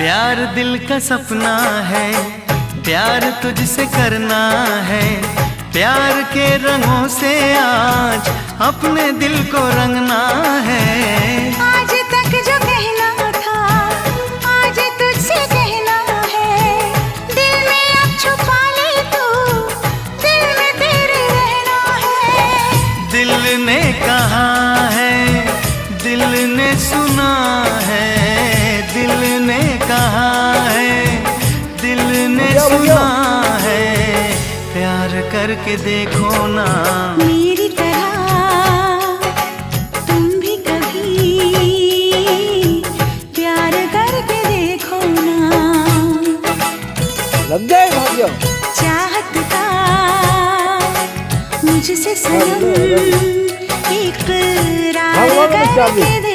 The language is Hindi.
प्यार दिल का सपना है, प्यार तुझसे करना है। प्यार के रंगों से आज अपने दिल को रंगना है। आज तक जो कहना था आज तुझसे कहना है। दिल में अब छुपा ले तू, दिल में तेरे रहना है। दिल ने कहा है, दिल ने सुना है। दिल ने कहा है, दिल ने सुना है। प्यार करके देखो ना मेरी तरह तुम भी कभी प्यार करके देखो ना। लग जाए भाग्य चाहत का मुझसे सनम इकरार करके